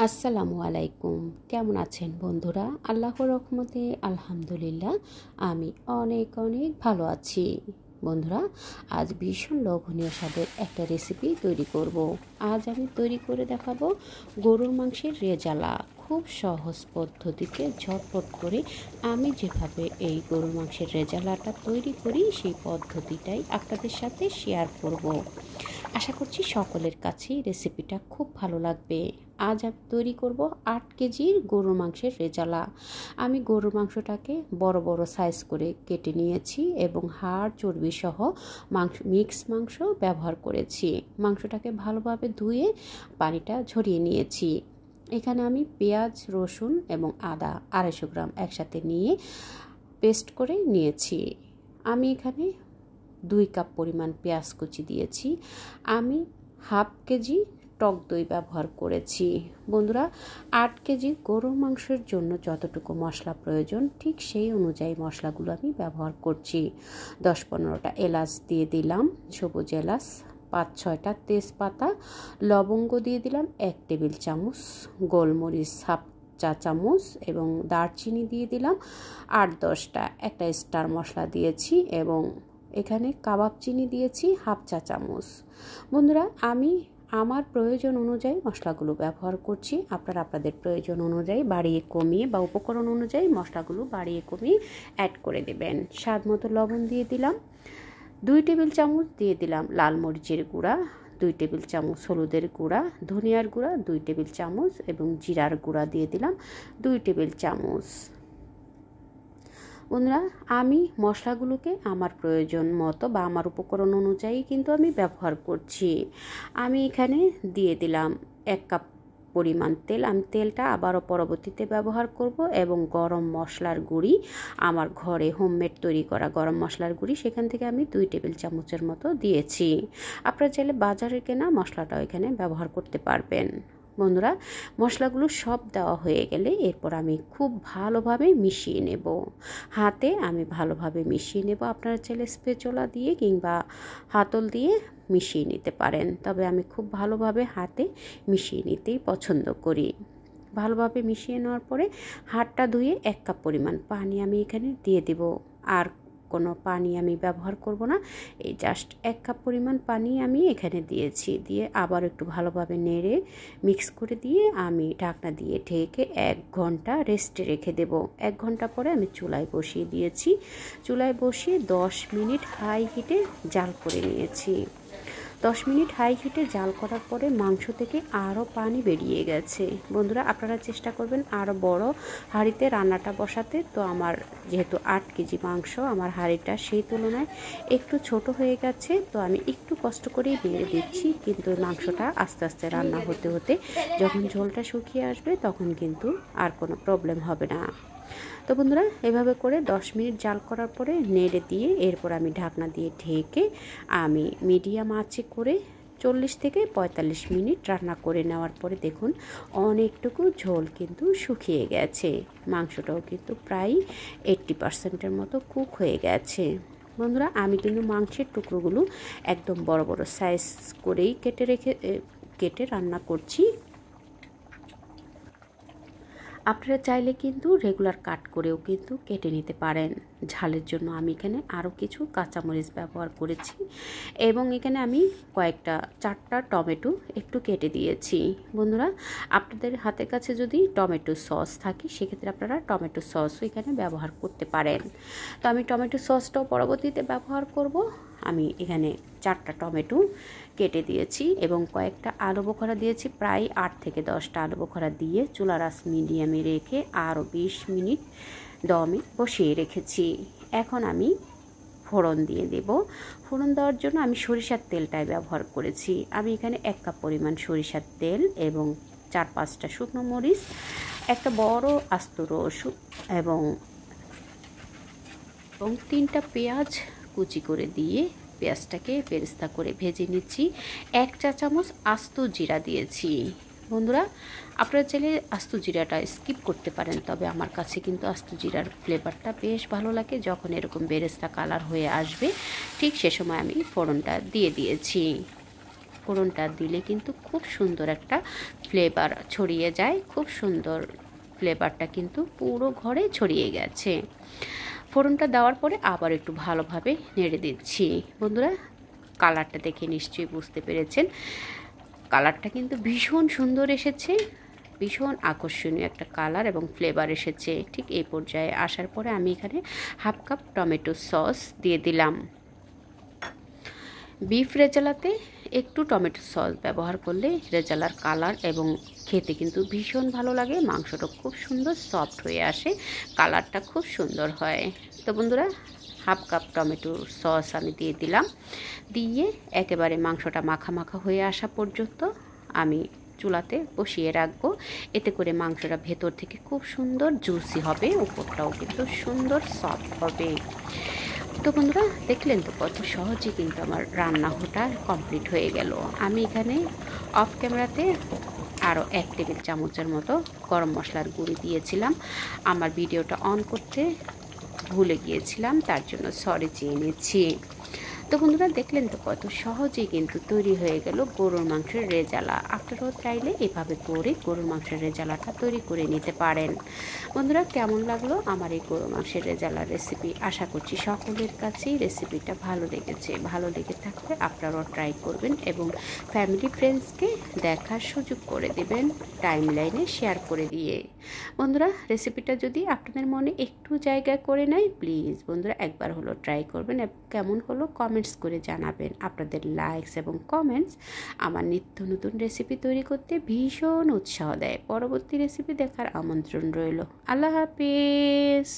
আসসালামু আলাইকুম। কেমন আছেন বন্ধুরা? আল্লাহর রহমতে আলহামদুলিল্লাহ আমি অনেক অনেক ভালো আছি। বন্ধুরা, আজ ভীষণ লোভনীয় স্বাদের একটা রেসিপি তৈরি করব। আজ আমি তৈরি করে দেখাবো গরুর মাংসের রেজালা। খুব সহজ পদ্ধতিতে ঝটপট করে আমি যেভাবে এই গরুর মাংসের রেজালাটা তৈরি করি সেই পদ্ধতিটাই আপনাদের সাথে শেয়ার করব। আশা করছি সকলের কাছেই রেসিপিটা খুব ভালো লাগবে। আজ আমি তৈরি করব 8 কেজির গরুর মাংসের রেজালা। আমি গরুর মাংসটাকে বড় বড় সাইজ করে কেটে নিয়েছি এবং হাড় চর্বি সহ মিক্স মাংস ব্যবহার করেছি। মাংসটাকে ভালোভাবে ধুয়ে পানিটা ঝরিয়ে নিয়েছি। এখানে আমি পেঁয়াজ, রসুন এবং আদা 250 গ্রাম একসাথে নিয়ে পেস্ট করে নিয়েছি। আমি এখানে 2 কাপ পরিমাণ পেঁয়াজ কুচি দিয়েছি। আমি হাফ কেজি টক দই ব্যবহার করেছি। বন্ধুরা, 8 কেজি গরুর মাংসের জন্য যতটুকু মশলা প্রয়োজন ঠিক সেই অনুযায়ী মশলাগুলো আমি ব্যবহার করছি। 10-15টা এলাচ দিয়ে দিলাম, সবুজ এলাচ, 5-6টা তেজপাতা, লবঙ্গ দিয়ে দিলাম 1 টেবিল চামচ, গোলমরিচ হাফ চা চামচ এবং দারচিনি দিয়ে দিলাম 8-10টা। একটা স্টার মশলা দিয়েছি এবং এখানে কাবাব চিনি দিয়েছি হাফ চা চামচ। বন্ধুরা, আমি আমার প্রয়োজন অনুযায়ী মশলাগুলো ব্যবহার করছি। আপনারা আপনাদের প্রয়োজন অনুযায়ী বাড়িয়ে কমিয়ে বা উপকরণ অনুযায়ী মশলাগুলো বাড়িয়ে কমিয়ে অ্যাড করে দেবেন। স্বাদ মতো লবণ দিয়ে দিলাম, 2 টেবিল চামচ দিয়ে দিলাম লাল মরিচের গুঁড়া, 2 টেবিল চামচ হলুদের গুঁড়া, ধনিয়ার গুঁড়া 2 টেবিল চামচ এবং জিরার গুঁড়া দিয়ে দিলাম 2 টেবিল চামচ। বন্ধুরা, আমি মশলাগুলোকে আমার প্রয়োজন মতো বা আমার উপকরণ অনুযায়ী কিন্তু আমি ব্যবহার করছি। আমি এখানে দিয়ে দিলাম 1 কাপ পরিমাণ তেল। আমি তেলটা আবারও পরবর্তীতে ব্যবহার করব এবং গরম মশলার গুঁড়ি, আমার ঘরে হোমমেড তৈরি করা গরম মশলার গুঁড়ি, সেখান থেকে আমি 2 টেবিল চামচের মতো দিয়েছি। আপনারা চাইলে বাজারে কেনা মশলাটাও এখানে ব্যবহার করতে পারবেন। বন্ধুরা, মশলাগুলো সব দেওয়া হয়ে গেলে এরপর আমি খুব ভালোভাবে মিশিয়ে নেব। হাতে আমি ভালোভাবে মিশিয়ে নেব। আপনারা চাইলে স্প্যাচুলা দিয়ে কিংবা হাতল দিয়ে মিশিয়ে নিতে পারেন, তবে আমি খুব ভালোভাবে হাতে মিশিয়ে নিতেই পছন্দ করি। ভালোভাবে মিশিয়ে নেওয়ার পরে হাতটা ধুয়ে 1 কাপ পরিমাণ পানি আমি এখানে দিয়ে দেব। আর কোনো পানি আমি ব্যবহার করব না। এই জাস্ট 1 কাপ পরিমাণ পানি আমি এখানে দিয়েছি। দিয়ে আবার একটু ভালোভাবে নেড়ে মিক্স করে দিয়ে আমি ঢাকনা দিয়ে ঢেকে 1 ঘন্টা রেস্টে রেখে দেব। 1 ঘন্টা পরে আমি চুলায় বসিয়ে দিয়েছি। চুলায় বসিয়ে 10 মিনিট হাই হিটে জাল করে নিয়েছি। 10 মিনিট হাই হিটে জাল করার পরে মাংস থেকে আরও পানি বেরিয়ে গেছে। বন্ধুরা, আপনারা চেষ্টা করবেন আরও বড় হাঁড়িতে রান্নাটা বসাতে। তো আমার যেহেতু 8 কেজি মাংস, আমার হাঁড়িটা সেই তুলনায় একটু ছোট হয়ে গেছে। তো আমি একটু কষ্ট করেই বেড়ে দিচ্ছি, কিন্তু মাংসটা আস্তে আস্তে রান্না হতে হতে যখন ঝোলটা শুকিয়ে আসবে তখন কিন্তু আর কোনো প্রবলেম হবে না। তো বন্ধুরা, এভাবে করে 10 মিনিট জাল করার পরে নেড়ে দিয়ে এরপর আমি ঢাকনা দিয়ে ঢেকে আমি মিডিয়াম আঁচে করে 40 থেকে 45 মিনিট রান্না করে নেওয়ার পরে দেখুন অনেকটুকু ঝোল কিন্তু শুকিয়ে গেছে। মাংসটাও কিন্তু প্রায় 80%-এর মতো কুক হয়ে গেছে। বন্ধুরা, আমি কিন্তু মাংসের টুকরোগুলো একদম বড় বড় সাইজ করেই কেটে রান্না করছি। আপনারা চাইলে কিন্তু রেগুলার কাট করেও কিন্তু কেটে নিতে পারেন। ঝালের জন্য আমি এখানে আরও কিছু কাঁচামরিচ ব্যবহার করেছি এবং এখানে আমি 4টা টমেটো একটু কেটে দিয়েছি। বন্ধুরা, আপনাদের হাতের কাছে যদি টমেটো সস থাকে সেক্ষেত্রে আপনারা টমেটো সসও এখানে ব্যবহার করতে পারেন। তো আমি টমেটো সসটাও পরবর্তীতে ব্যবহার করব। আমি এখানে 4টা টমেটো কেটে দিয়েছি এবং কয়েকটা আলু বোখরা দিয়েছি। প্রায় 8 থেকে 10টা আলু বোখরা দিয়ে চুলার আঁচ মিডিয়ামে রেখে আরও 20 মিনিট দমে বসিয়ে রেখেছি। এখন আমি ফোড়ন দিয়ে দেব। ফোড়ন দেওয়ার জন্য আমি সরিষার তেলটাই ব্যবহার করেছি। আমি এখানে 1 কাপ পরিমাণ সরিষার তেল এবং 4-5টা শুকনো মরিচ, একটা বড় আস্ত রসুন এবং 3টা পেঁয়াজ কুচি করে দিয়ে পেঁয়াজটাকে বেরেস্তা করে ভেজে নিচ্ছি। 1 চা চামচ আস্ত জিরা দিয়েছি। বন্ধুরা, আপনারা চাইলে আস্ত জিরাটা স্কিপ করতে পারেন, তবে আমার কাছে কিন্তু আস্ত জিরার ফ্লেভারটা বেশ ভালো লাগে। যখন এরকম বেরেস্তা কালার হয়ে আসবে ঠিক সে সময় আমি ফোড়নটা দিয়ে দিয়েছি। ফোড়নটা দিলে কিন্তু খুব সুন্দর একটা ফ্লেভার ছড়িয়ে যায়, খুব সুন্দর ফ্লেভারটা কিন্তু পুরো ঘরে ছড়িয়ে গেছে। ফোড়নটা দেওয়ার পরে আবার একটু ভালোভাবে নেড়ে দিচ্ছি। বন্ধুরা, কালারটা দেখে নিশ্চয়ই বুঝতে পেরেছেন, কালারটা কিন্তু ভীষণ সুন্দর এসেছে, ভীষণ আকর্ষণীয় একটা কালার এবং ফ্লেভার এসেছে। ঠিক এই পর্যায়ে আসার পরে আমি এখানে হাফ কাপ টমেটো সস দিয়ে দিলাম। বিফ রেজালাতে একটু টমেটো সস ব্যবহার করলে রেজালার কালার এবং খেতে কিন্তু ভীষণ ভালো লাগে। মাংসটা খুব সুন্দর সফট হয়ে আসে, কালারটা খুব সুন্দর হয়। তো বন্ধুরা, হাফ কাপ টমেটো সস আমি দিয়ে দিলাম। দিয়ে একেবারে মাংসটা মাখা মাখা হয়ে আসা পর্যন্ত আমি চুলাতে বসিয়ে রাখবো। এতে করে মাংসটা ভেতর থেকে খুব সুন্দর জুসি হবে, উপরটাও কিন্তু সুন্দর সফট হবে। তো বন্ধুরা, দেখলেন তো কত সহজে কিন্তু আমার রান্নাটা কমপ্লিট হয়ে গেল। আমি এখানে অফ ক্যামেরাতে আরও 1 টেবিল চামচের মতো গরম মশলার গুঁড়ি দিয়েছিলাম। আমার ভিডিওটা অন করতে ভুলে গিয়েছিলাম, তার জন্য সরি চেয়ে নিচ্ছি। তো বন্ধুরা, দেখলেন তো কত সহজেই কিন্তু তৈরি হয়ে গেল গরুর মাংসের রেজালা। আপনারাও চাইলে এভাবে করে গরুর মাংসের রেজালাটা তৈরি করে নিতে পারেন। বন্ধুরা, কেমন লাগলো আমার এই গরুর মাংসের রেজালার রেসিপি? আশা করছি সকলের কাছেই রেসিপিটা ভালো লেগেছে। ভালো লেগে থাকলে আপনারাও ট্রাই করবেন এবং ফ্যামিলি ফ্রেন্ডসকে দেখার সুযোগ করে দেবেন, টাইমলাইনে শেয়ার করে দিয়ে। বন্ধুরা, রেসিপিটা যদি আপনাদের মনে একটু জায়গা করে নেয়, প্লিজ বন্ধুরা একবার হলো ট্রাই করবেন। কেমন হলো কমেন্টস করে জানাবেন। আপনাদের লাইকস এবং কমেন্টস আমার নিত্য নতুন রেসিপি তৈরি করতে ভীষণ উৎসাহ দেয়। পরবর্তী রেসিপি দেখার আমন্ত্রণ রইল। আল্লাহ হাফিজ।